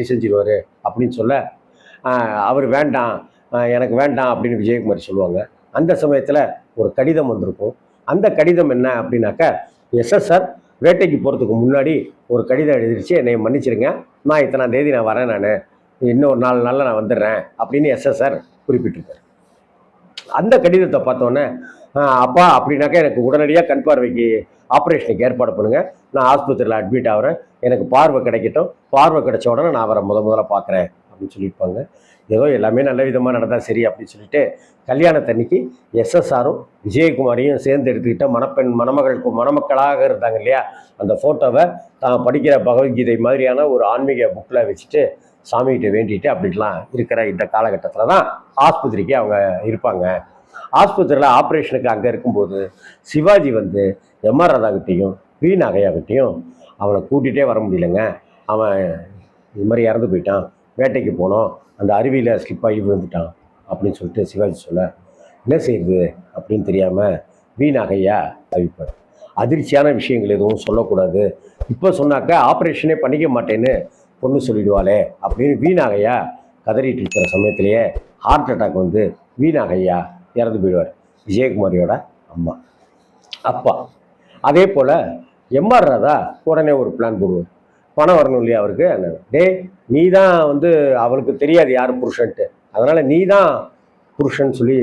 செஞ்சிருவார் அப்படின்னு சொல்ல அவர் வேண்டாம், எனக்கு வேண்டாம் அப்படின்னு விஜயகுமாரி சொல்லுவாங்க. அந்த சமயத்தில் ஒரு கடிதம் வந்திருக்கும். அந்த கடிதம் என்ன அப்படின்னாக்கா, எஸ்எஸ்ஆர் வேட்டைக்கு போகிறதுக்கு முன்னாடி ஒரு கடிதம் எழுதிருச்சு, என்னை மன்னிச்சிருங்க, நான் இத்தனாம் தேதி நான் வரேன், நான் இன்னும் ஒரு 4 நாளில் நான் வந்துடுறேன் அப்படின்னு எஸ்எஸ்ஆர் குறிப்பிட்டிருக்கார். அந்த கடிதத்தை பார்த்தோன்னே, அப்பா அப்படின்னாக்கா எனக்கு உடனடியாக கண் பார்வைக்கு ஆப்ரேஷனுக்கு ஏற்பாடு பண்ணுங்கள், நான் ஆஸ்பத்திரியில் அட்மிட் ஆகிறேன், எனக்கு பார்வை கிடைக்கட்டும், பார்வை கிடைச்ச உடனே நான் அவரை முதல்ல பார்க்குறேன் அப்படின்னு சொல்லியிருப்பாங்க. ஏதோ எல்லாமே நல்ல விதமாக நடந்தால் சரி அப்படின்னு சொல்லிட்டு கல்யாணத்தன்னைக்கு எஸ்எஸ்ஆரும் விஜயகுமாரியும் சேர்ந்து எடுத்துக்கிட்ட மணமக்களாக இருந்தாங்க இல்லையா, அந்த ஃபோட்டோவை தான் படிக்கிற பகவத்கீதை மாதிரியான ஒரு ஆன்மீக புக்கில் வச்சுட்டு சாமிகிட்ட வேண்டிட்டு அப்படிலாம் இருக்கிற இந்த காலகட்டத்தில் தான் ஆஸ்பத்திரிக்கு அவங்க இருப்பாங்க. ஆஸ்பத்திரியில் ஆப்ரேஷனுக்கு அங்கே இருக்கும்போது சிவாஜி வந்து எம்ஆர் ராதாகிட்டையும் வி நாகையாகிட்டையும் அவனை கூட்டிகிட்டே வர முடியலைங்க, அவன் இது மாதிரி இறந்து போயிட்டான், வேட்டைக்கு போனோம், அந்த அருவியில் ஸ்லிப்பாகி விழுந்துட்டான் அப்படின்னு சொல்லிட்டு சிவாஜி சொல்ல, என்ன செய்யுது அப்படின்னு தெரியாமல் வி நாகையா தவிப்பார். அதிர்ச்சியான விஷயங்கள் எதுவும் சொல்லக்கூடாது, இப்போ சொன்னாக்க ஆப்ரேஷனே பண்ணிக்க மாட்டேன்னு பொண்ணு சொல்லிடுவாளே அப்படின்னு வி நாகையா கதறிட்டு இருக்கிற சமயத்திலேயே ஹார்ட் அட்டாக் வந்து வி நாகையா இறந்து போயிடுவார், விஜயகுமாரியோட அம்மா அப்பா. அதே போல் எம்ஆர் ராதா உடனே ஒரு பிளான் போடுவார், பணம் வரணும் இல்லையா அவருக்கு, டே நீ தான் வந்து அவளுக்கு தெரியாது யார் புருஷன்ட்டு, அதனால் நீ தான் புருஷன் சொல்லி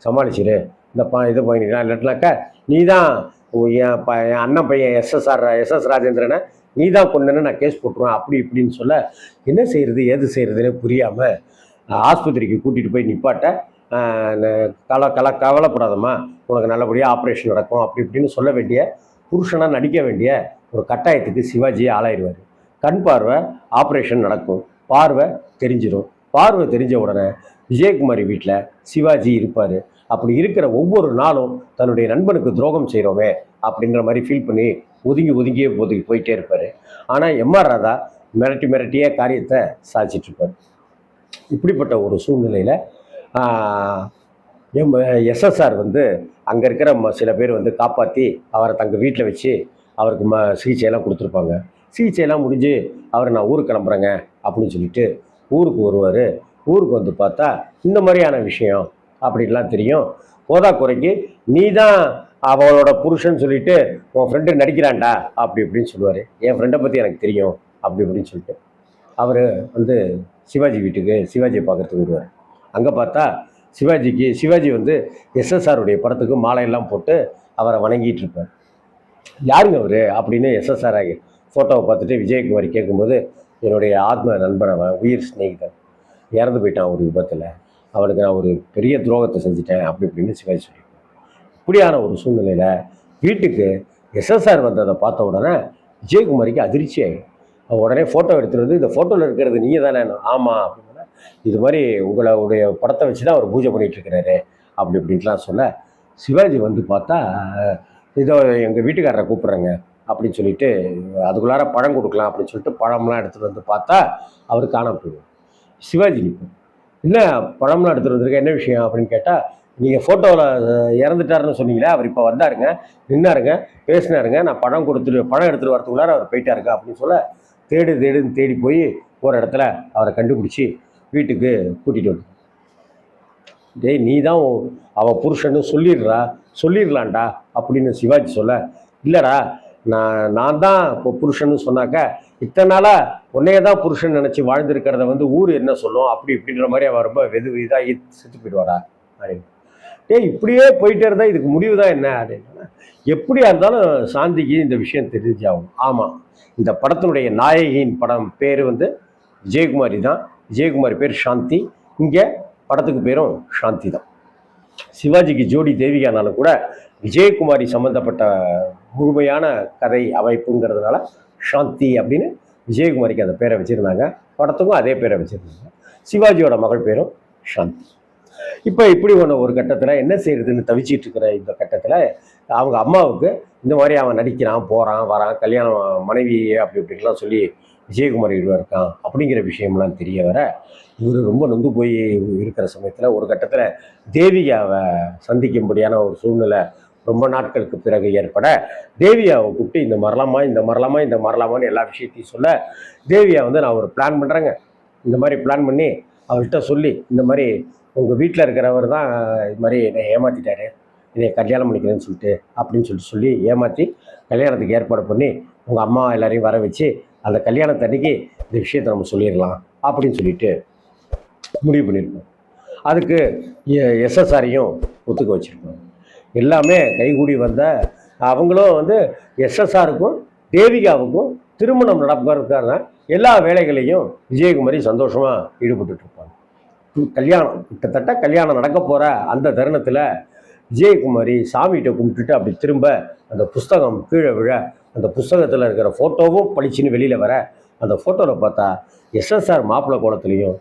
சமாளிச்சிரு, இந்த இது பண்ணிக்கலாம், இல்லாட்டினாக்கா நீ தான் என் அண்ணன் பையன் எஸ் ராஜேந்திரனை நீ தான் கொண்டுன்னு நான் கேஸ் போட்டுருவேன் அப்படி இப்படின்னு சொல்ல, என்ன செய்கிறது ஏது செய்கிறதுன்னு புரியாமல் ஆஸ்பத்திரிக்கு கூட்டிகிட்டு போய் நிப்பாட்ட, கவலைப்படாதம்மா, உனக்கு நல்லபடியாக ஆப்ரேஷன் நடக்கும் அப்படி இப்படின்னு சொல்ல வேண்டிய, புருஷனாக நடிக்க வேண்டிய ஒரு கட்டாயத்துக்கு சிவாஜியை ஆளாயிடுவார். கண் பார்வை ஆப்ரேஷன் நடக்கும், பார்வை தெரிஞ்சிடும், பார்வை தெரிஞ்ச உடனே விஜயகுமாரி வீட்டில் சிவாஜி இருப்பார். அப்படி இருக்கிற ஒவ்வொரு நாளும் தன்னுடைய நண்பனுக்கு துரோகம் செய்கிறோமே அப்படின்ற மாதிரி ஃபீல் பண்ணி ஒதுங்கியே போயிட்டே இருப்பார். ஆனால் எம்ஆர் ராதா மிரட்டியே காரியத்தை சாதிச்சிட்ருப்பார். இப்படிப்பட்ட ஒரு சூழ்நிலையில் எஸ்எஸ்ஆர் வந்து அங்கே இருக்கிற சில பேர் வந்து காப்பாற்றி அவரை தங்கள் வீட்டில் வச்சு அவருக்கு சிகிச்சையெல்லாம் கொடுத்துருப்பாங்க. சிகிச்சையெல்லாம் முடிஞ்சு அவர் நான் ஊருக்கு கிளம்புறேங்க அப்படின்னு சொல்லிட்டு ஊருக்கு வருவார். ஊருக்கு வந்து பார்த்தா இந்த மாதிரியான விஷயம் அப்படின்லாம் தெரியும். போதா குறைக்கு நீ தான் அவளோட புருஷன் சொல்லிட்டு உன் ஃப்ரெண்டு நடிக்கிறான்டா அப்படி இப்படின்னு சொல்லுவார். என் ஃப்ரெண்டை பற்றி எனக்கு தெரியும் அப்படி இப்படின்னு சொல்லிட்டு அவர் வந்து சிவாஜி வீட்டுக்கு சிவாஜியை பார்க்குறதுக்கு வருவார். அங்கே பார்த்தா சிவாஜி வந்து எஸ்எஸ்ஆருடைய படத்துக்கு மாலையெல்லாம் போட்டு அவரை வணங்கிட்டு இருப்பார். யாருங்க அவர் அப்படின்னு எஸ்எஸ்ஆர் ஃபோட்டோவை பார்த்துட்டு விஜயகுமாரி கேட்கும்போது, என்னுடைய ஆத்ம நண்பன், அவன் உயிர் ஸ்நேகிதன், இறந்து போயிட்டான் ஒரு விபத்தில், அவனுக்கு நான் ஒரு பெரிய துரோகத்தை செஞ்சுட்டேன் அப்படி இப்படின்னு சிவாஜி சொல்லியிருப்பார். இப்படியான ஒரு சூழ்நிலையில் வீட்டுக்கு எஸ்எஸ்ஆர் வந்ததை பார்த்த உடனே விஜயகுமாரிக்கு அதிர்ச்சி ஆகிடும். உடனே ஃபோட்டோ எடுத்துகிட்டு வந்து, இந்த ஃபோட்டோவில் இருக்கிறது நீங்கள் தானே? ஆமாம் அப்படின்னா, இது மாதிரி உங்களுடைய படத்தை வச்சு தான் அவர் பூஜை பண்ணிகிட்ருக்கிறாரு அப்படி இப்படின்ட்டுலாம் சொல்ல, சிவாஜி வந்து பார்த்தா, இதோ எங்கள் வீட்டுக்காரரை கூப்பிட்றேங்க அப்படின்னு சொல்லிட்டு அதுக்குள்ளார பழம் கொடுக்கலாம் அப்படின்னு சொல்லிட்டு பழம்லாம் எடுத்துகிட்டு வந்து பார்த்தா அவர் காணாமல் போயிடுவார். சிவாஜி இல்லை பழம்லாம் எடுத்துகிட்டு வந்திருக்க, என்ன விஷயம் அப்படின்னு கேட்டால், நீங்கள் ஃபோட்டோவில் இறந்துட்டாருன்னு சொன்னீங்களே, அவர் இப்போ வந்தாருங்க, நின்னாருங்க, பேசினாருங்க, நான் பழம் எடுத்துகிட்டு வரதுக்குள்ளார அவர் போயிட்டாருங்க அப்படின்னு சொல்ல, தேடுன்னு தேடி போய் ஒரு இடத்துல அவரை கண்டுபிடிச்சி வீட்டுக்கு கூட்டிகிட்டு வந்து, டேய் நீ தான் அவள் புருஷன்னு சொல்லிடலான்டா அப்படின்னு சிவாஜி சொல்ல, இல்லைடா நான் தான் இப்போ புருஷன்னு சொன்னாக்க இத்தனை நாளாக உன்னையே தான் புருஷன் நினச்சி வாழ்ந்துருக்கிறத வந்து ஊர் என்ன சொல்லும் அப்படி இப்படின்ற மாதிரி அவன் ரொம்ப இதாக செத்து போயிடுவாரா அப்படின்னு. இப்படியே போயிட்டே இருந்தால் இதுக்கு முடிவு தான் என்ன அப்படின்னா, எப்படியா இருந்தாலும் சாந்திக்கு இந்த விஷயம் தெரிஞ்சாகும். ஆமாம், இந்த படத்தினுடைய நாயகியின் படம் பேர் வந்து விஜயகுமாரி தான். விஜயகுமாரி பேர் சாந்தி, இங்கே படத்துக்கு பேரும் சாந்தி தான். சிவாஜிக்கு ஜோடி தேவிகானாலும் கூட விஜயகுமாரி சம்மந்தப்பட்ட முழுமையான கதை அமைப்புங்கிறதுனால சாந்தி அப்படின்னு விஜயகுமாரிக்கு அந்த பேரை வச்சுருந்தாங்க. படத்துக்கும் அதே பேரை வச்சுருந்தாங்க. சிவாஜியோட மகள் பேரும் சாந்தி. இப்போ இப்படி ஒரு கட்டத்தில் என்ன செய்யறதுன்னு தவிச்சிட்டு இருக்கிற இந்த கட்டத்தில் அவங்க அம்மாவுக்கு இந்த மாதிரி அவன் நடிக்கிறான், போகிறான், வரான், கல்யாணம் மனைவி அப்படி இப்படிலாம் சொல்லி விஜயகுமாரி இருக்கான் அப்படிங்கிற விஷயம்லாம் தெரிய வர இவர் ரொம்ப நொந்து போய் இருக்கிற சமயத்தில் ஒரு கட்டத்தில் தேவிகாவை சந்திக்கும்படியான ஒரு சூழ்நிலை ரொம்ப நாட்களுக்கு பிறகு ஏற்பட தேவியாவை கூப்பிட்டு இந்த மாதிரிலாமான்னு எல்லா விஷயத்தையும் சொல்ல, தேவியா வந்து நான் ஒரு பிளான் பண்ணுறேங்க, இந்த மாதிரி பிளான் பண்ணி அவர்கிட்ட சொல்லி, இந்த மாதிரி உங்கள் வீட்டில் இருக்கிறவர் தான் இது மாதிரி என்னை ஏமாற்றிட்டாரு, என்னை கல்யாணம் பண்ணிக்கிறேன்னு சொல்லிட்டு அப்படின்னு சொல்லி ஏமாற்றி கல்யாணத்துக்கு ஏற்பாடு பண்ணி உங்கள் அம்மா எல்லாரையும் வர வச்சு அந்த கல்யாணத்தன்னைக்கு இந்த விஷயத்தை நம்ம சொல்லிடலாம் அப்படின்னு சொல்லிட்டு முடிவு பண்ணியிருக்கோம். அதுக்கு எஸ்எஸ்ஆரையும் ஒத்துக்க வச்சுருக்கோம். எல்லாமே கைகூடி வந்த அவங்களும் வந்து எஸ்எஸ்ஆருக்கும் தேவிகாவுக்கும் திருமணம் நடப்பதற்கான எல்லா வேலைகளையும் விஜயகுமாரி சந்தோஷமாக ஈடுபட்டுருப்பாங்க. கிட்டத்தட்ட கல்யாணம் நடக்க போகிற அந்த தருணத்தில் விஜயகுமாரி சாமிகிட்ட கும்பிட்டுட்டு அப்படி திரும்ப அந்த புஸ்தகம் கீழே விழ, அந்த புஸ்தகத்தில் இருக்கிற ஃபோட்டோவும் பளிச்சுன்னு வெளியில் வர, அந்த ஃபோட்டோவில் பார்த்தா எஸ்எஸ்ஆர் மாப்பிள்ளை கோலத்துலேயும்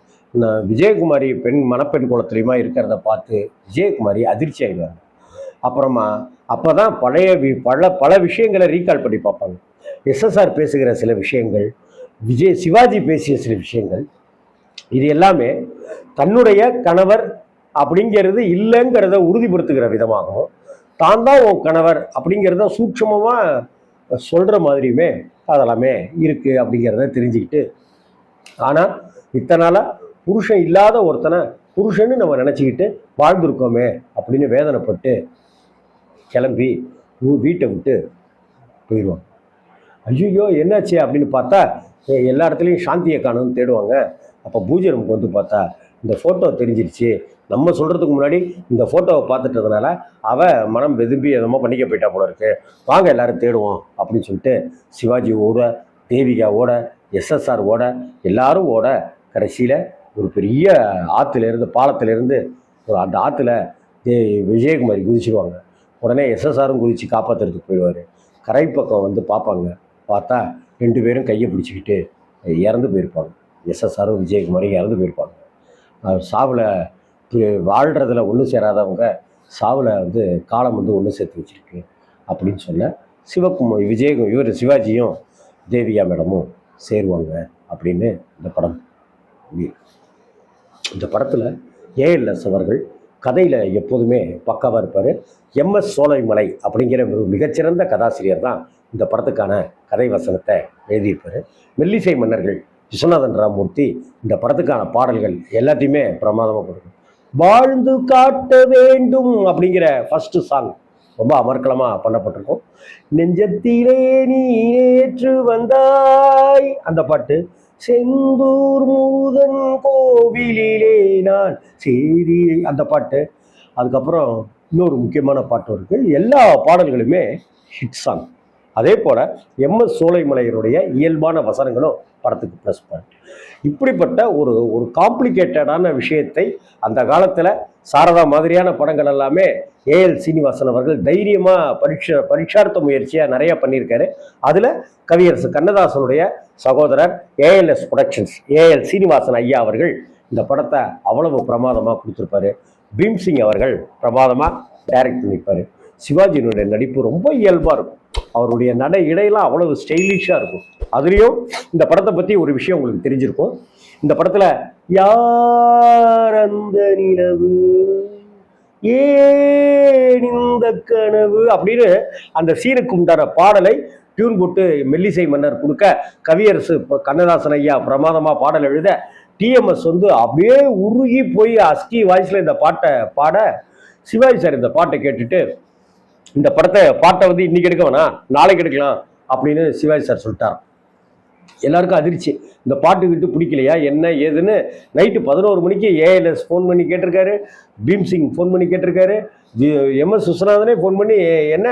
விஜயகுமாரி மணப்பெண் கோலத்துலேயுமா இருக்கிறத பார்த்து விஜயகுமாரி அதிர்ச்சி ஆகிடுவாங்க. அப்புறமா அப்போ தான் பல விஷயங்களை ரீகால் பண்ணி பார்ப்பாங்க. எஸ்எஸ்ஆர் பேசுகிற சில விஷயங்கள், சிவாஜி பேசிய சில விஷயங்கள், இது எல்லாமே தன்னுடைய கணவர் அப்படிங்கிறது இல்லைங்கிறத உறுதிப்படுத்துகிற விதமாகவும், தான் தான் உன் கணவர் அப்படிங்கிறத சூட்சமமாக சொல்கிற மாதிரியுமே அதெல்லாமே இருக்குது அப்படிங்கிறத தெரிஞ்சுக்கிட்டு, ஆனால் இத்தனை நாளாக புருஷன் இல்லாத ஒருத்தனை புருஷன்னு நம்ம நினச்சிக்கிட்டு வாழ்ந்துருக்கோமே அப்படின்னு வேதனைப்பட்டு கிளம்பி வீட்டை விட்டு போயிடுவாங்க. ஐயோ என்னாச்சு அப்படின்னு பார்த்தா எல்லா இடத்துலையும் சாந்தியை காணும்னு தேடுவாங்க. அப்போ பூஜை ரூமுக்கு வந்து பார்த்தா இந்த ஃபோட்டோ தெரிஞ்சிருச்சு. நம்ம சொல்கிறதுக்கு முன்னாடி இந்த ஃபோட்டோவை பார்த்துட்டதுனால அவள் மனம் வெதும்பி எதமோ பண்ணிக்க போயிட்டா போல இருக்கு, வாங்க எல்லாரும் தேடுவோம் அப்படின்னு சொல்லிட்டு சிவாஜி ஓட, தேவிகா ஓட, எஸ்எஸ்ஆர் ஓட, எல்லாரும் ஓட, கடைசியில் ஒரு பெரிய பாலத்திலேருந்து அந்த ஆற்றுல விஜயகுமாரி குதிச்சிடுவாங்க. உடனே எஸ்எஸ்ஆரும் குதித்து காப்பாற்றுறதுக்கு போயிடுவார். கரை பக்கம் வந்து பார்ப்பாங்க. பார்த்தா 2 பேரும் கையை பிடிச்சிக்கிட்டு இறந்து போயிருப்பாங்க. எஸ்எஸ்ஆரும் விஜயகுமாரியும் இறந்து போயிருப்பாங்க. சாவில் வாழ்கிறதுல ஒன்று சேராதவங்க சாவில் வந்து காலம் வந்து ஒன்று சேர்த்து வச்சுருக்கு அப்படின்னு சொன்ன சிவாஜியும் தேவியா மேடமும் சேருவாங்க அப்படின்னு இந்த படத்தில் ஏஎல்எஸ் அவர்கள் கதையில் எப்போதுமே பக்காவாக இருப்பார். எம்எஸ் சோலைமலை அப்படிங்கிற ஒரு மிகச்சிறந்த கதாசிரியர் தான் இந்த படத்துக்கான கதை வசனத்தை எழுதியிருப்பார். மெல்லிசை மன்னர்கள் விஸ்வநாதன் ராமமூர்த்தி இந்த படத்துக்கான பாடல்கள் எல்லாத்தையுமே பிரமாதமாக கொடுக்கும். வாழ்ந்து காட்ட வேண்டும் அப்படிங்கிற ஃபஸ்ட்டு சாங் ரொம்ப அமர்க்கலமாக பண்ணப்பட்டிருக்கும். நெஞ்சத்திலே நீ நேற்று வந்தாய் அந்த பாட்டு, செந்தூர் முருகன் கோவிலிலே நான் சேரி அந்த பாட்டு, அதுக்கப்புறம் இன்னொரு முக்கியமான பாட்டு இருக்குது. எல்லா பாடல்களுமே ஹிட் சாங். அதே போல் எம்எஸ் சோலைமலையருடைய இயல்பான வசனங்களும் படத்துக்கு ப்ளஸ் பாயிண்ட். இப்படிப்பட்ட ஒரு காம்ப்ளிகேட்டடான விஷயத்தை அந்த காலத்தில் சாரதா மாதிரியான படங்கள் எல்லாமே ஏஎல் சீனிவாசன் அவர்கள் தைரியமாக பரீட்சார்த்த முயற்சியாக நிறையா பண்ணியிருக்காரு. அதில் கவியரசு கண்ணதாசனுடைய சகோதரர் ஏஎல்எஸ் ப்ரொடக்ஷன்ஸ் ஏஎல் சீனிவாசன் ஐயா அவர்கள் இந்த படத்தை அவ்வளவு பிரமாதமாக கொடுத்துருப்பாரு. பீம்சிங் அவர்கள் பிரமாதமாக டைரக்ட் பண்ணியிருப்பார். சிவாஜியினுடைய நடிப்பு ரொம்ப இயல்பாக இருக்கும். அவருடைய நடை இடையெல்லாம் அவ்வளவு ஸ்டைலிஷாக இருக்கும். அதுலேயும் இந்த படத்தை பற்றி ஒரு விஷயம் உங்களுக்கு தெரிஞ்சிருக்கும். இந்த படத்தில் யார் அந்த நிலவு ஏன் இந்த கனவு அப்படின்னு அந்த சீனுக்கு உண்டான பாடலை டியூன் போட்டு மெல்லிசை மன்னர் கொடுக்க, கவியரசு கண்ணதாசன் ஐயா பிரமாதமாக பாடல் எழுத, டிஎம்எஸ் வந்து அப்படியே உருகி போய் அஸ்கி வாய்ஸில் இந்த பாட்டை பாட, சிவாஜி சார் இந்த பாட்டை கேட்டுட்டு இந்த பாட்டை வந்து இன்னைக்கு எடுக்க வேணாம், நாளைக்கு எடுக்கலாம் அப்படின்னு சிவாஜி சார் சொல்லிட்டார். எல்லாருக்கும் அதிர்ச்சி. இந்த பாட்டு விட்டு பிடிக்கலையா என்ன ஏதுன்னு நைட்டு 11 மணிக்கு ஏஎல்எஸ் ஃபோன் பண்ணி கேட்டிருக்காரு, பீம்சிங் ஃபோன் பண்ணி கேட்டிருக்காரு, எம்எஸ் விஸ்வநாதனே ஃபோன் பண்ணி என்ன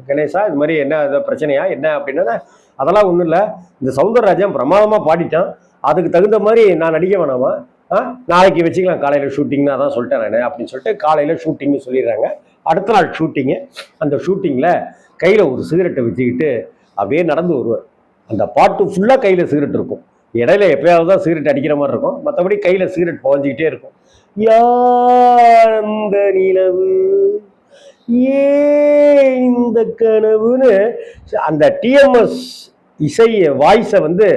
கணேசா இது மாதிரி என்ன பிரச்சனையா என்ன அப்படின்னா, அதெல்லாம் ஒன்றும் இல்லை, இந்த சௌந்தரராஜன் பிரமாதமாக பாடிட்டான், அதுக்கு தகுந்த மாதிரி நான் நடிக்க வேணாமா, நாளைக்கு வச்சுக்கலாம் காலையில் ஷூட்டிங்னு அதான் சொல்லிட்டேன் நான் அப்படின்னு சொல்லிட்டு காலையில் ஷூட்டிங்னு சொல்லிடுறாங்க. அடுத்த நாள் ஷூட்டிங்கு. அந்த ஷூட்டிங்கில் கையில் ஒரு சிகரெட்டை வச்சுக்கிட்டு அப்படியே நடந்து வருவார். அந்த பாட்டு ஃபுல்லாக கையில் சிகரெட் இருக்கும். இடையில எப்பயாவது தான் சிகரெட் அடிக்கிற மாதிரி இருக்கும், மற்றபடி கையில் சிகரெட் புகஞ்சிக்கிட்டே இருக்கும். யார் அந்த நிலவு ஏன் இந்த கனவுன்னு அந்த டிஎம்எஸ் இசை வாய்ஸை வந்து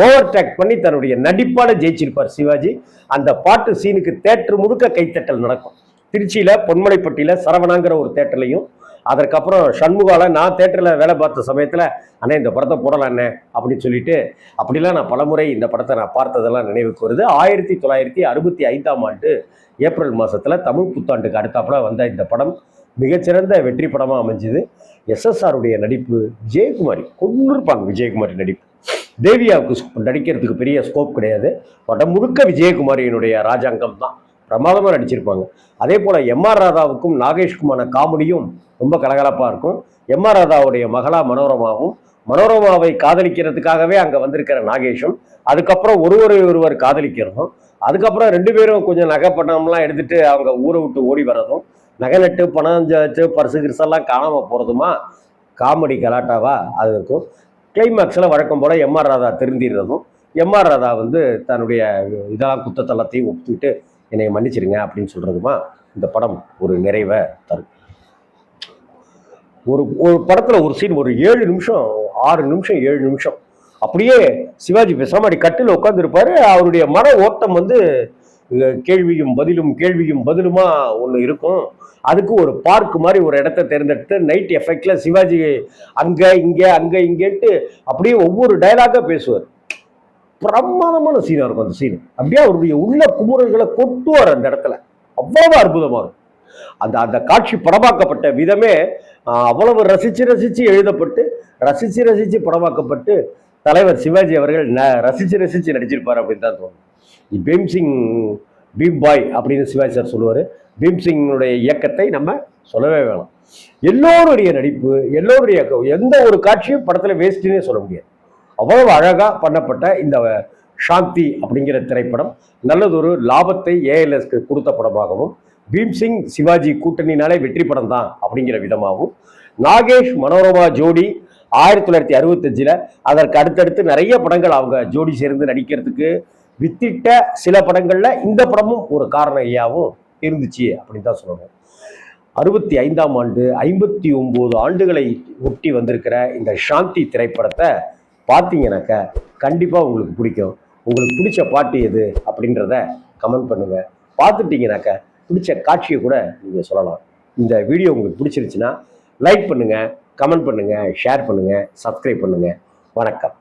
ஓவர்டேக் பண்ணி தன்னுடைய நடிப்பால் ஜெயிச்சிருப்பார் சிவாஜி. அந்த பாட்டு சீனுக்கு தேட்டர் முழுக்க கைத்தட்டல் நடக்கும். திருச்சியில் பொன்மலைப்பட்டியில் சரவணாங்கிற ஒரு தேட்டர்லையும், அதற்கப்புறம் சண்முகால நான் தேட்டரில் வேலை பார்த்த சமயத்தில் அண்ணே இந்த படத்தை போடலாம் அண்ணே அப்படின்னு சொல்லிட்டு அப்படிலாம் நான் பலமுறை இந்த படத்தை நான் பார்த்ததெல்லாம் நினைவுக்கு வருது. 1965 ஏப்ரல் மாதத்தில் தமிழ் புத்தாண்டுக்கு அடுத்தாப்புல வந்த இந்த படம் மிகச்சிறந்த வெற்றி படமாக அமைஞ்சுது. எஸ்எஸ்ஆருடைய நடிப்பு, விஜயகுமாரி கொண்டிருப்பாங்க. விஜயகுமாரி நடிப்பு, தேவியாவுக்கு நடிக்கிறதுக்கு பெரிய ஸ்கோப் கிடையாது. படம் முழுக்க விஜயகுமாரியினுடைய ராஜாங்கம் தான், பிரமாதமாக நடிச்சிருப்பாங்க. அதே போல் எம்ஆர் ராதாவுக்கும் நாகேஷ்குமான காமெடியும் ரொம்ப கலகலப்பாக இருக்கும். எம்ஆர் ராதாவுடைய மகளா மனோரமாவும், மனோரமாவை காதலிக்கிறதுக்காகவே அங்கே வந்திருக்கிற நாகேஷும், அதுக்கப்புறம் ஒருவர் காதலிக்கிறதும், அதுக்கப்புறம் 2 பேரும் கொஞ்சம் நகை பணம்லாம் எடுத்துட்டு அவங்க ஊரை விட்டு ஓடி வர்றதும், நகை நட்டு பணம் வச்சு பர்சு கிரிசெல்லாம் காணாமல் போகிறதுமா காமெடி கலாட்டாவா அது இருக்கும். கிளைமேக்ஸில் வழக்கம் போல் எம்ஆர் ராதா திருந்திடுறதும், எம்ஆர் ராதா வந்து தன்னுடைய இதெல்லாம் குத்தத்தெல்லாத்தையும் ஒப்புக்கிட்டு என்னை மன்னிச்சிருங்க அப்படின்னு சொல்கிறதுமா இந்த படம் ஒரு நிறைவை தரும். ஒரு படத்தில் ஒரு சீன் ஒரு 7 நிமிஷம் 6 நிமிஷம் 7 நிமிஷம் அப்படியே சிவாஜி பேசாம அப்படி கட்டில் உட்காந்துருப்பாரு. அவருடைய மன ஓட்டம் வந்து கேள்வியும் பதிலுமா ஒன்று இருக்கும். அதுக்கு ஒரு பார்க் மாதிரி ஒரு இடத்த தேர்ந்தெடுத்து நைட் எஃபெக்ட்ல சிவாஜி அங்கே இங்கேன்ட்டு அப்படியே ஒவ்வொரு டைலாக பேசுவார். பிரமாதமான சீனாக இருக்கும் அந்த சீன். அப்படியே அவருடைய உள்ள குமுறல்களை கொட்டுவார் அந்த இடத்துல. அவ்வளவு அற்புதமாக இருக்கும். அந்த காட்சி படமாக்கப்பட்ட விதமே அவ்வளவு ரசிச்சு எழுதப்பட்டு ரசிச்சு படமாக்கப்பட்டு தலைவர் சிவாஜி அவர்கள் ரசிச்சு நடிச்சிருப்பார் அப்படின்னு தான் தோணும். பீம் பாய் அப்படின்னு சிவாஜி சார் சொல்லுவார். பீம்சிங்குடைய இயக்கத்தை நம்ம சொல்லவே வேணாம். எல்லோருடைய நடிப்பு, எல்லோருடைய எந்த ஒரு காட்சியும் படத்தில் வேஸ்ட்டுன்னே சொல்ல முடியாது. அவ்வளவு அழகாக பண்ணப்பட்ட இந்த சாந்தி அப்படிங்கிற திரைப்படம் நல்லதொரு லாபத்தை ஏஎல்எஸ்க்கு கொடுத்த படமாகவும், பீம்சிங் சிவாஜி கூட்டணினாலே வெற்றி படம் தான் அப்படிங்கிற விதமாகவும், நாகேஷ் மனோரமா ஜோடி 1965 அதற்கு அடுத்தடுத்து நிறைய படங்கள் அவங்க ஜோடி சேர்ந்து நடிக்கிறதுக்கு வித்திட்ட சில படங்கள்ல இந்த படமும் ஒரு காரணியாகவும் இருந்துச்சு அப்படின்னு தான் சொல்லணும். 65ஆம் ஆண்டு 59 ஆண்டுகளை ஒட்டி வந்திருக்கிற இந்த சாந்தி திரைப்படத்தை பார்த்தீங்கன்னாக்க கண்டிப்பாக உங்களுக்கு பிடிக்கும். உங்களுக்கு பிடிச்ச பாட்டு எது அப்படின்றத கமெண்ட் பண்ணுங்க. பார்த்துட்டீங்கன்னாக்க பிடிச்ச காட்சியை கூட நீங்கள் சொல்லலாம். இந்த வீடியோ உங்களுக்கு பிடிச்சிருச்சுன்னா லைக் பண்ணுங்க, கமெண்ட் பண்ணுங்க, ஷேர் பண்ணுங்க, சப்ஸ்கிரைப் பண்ணுங்க. வணக்கம்.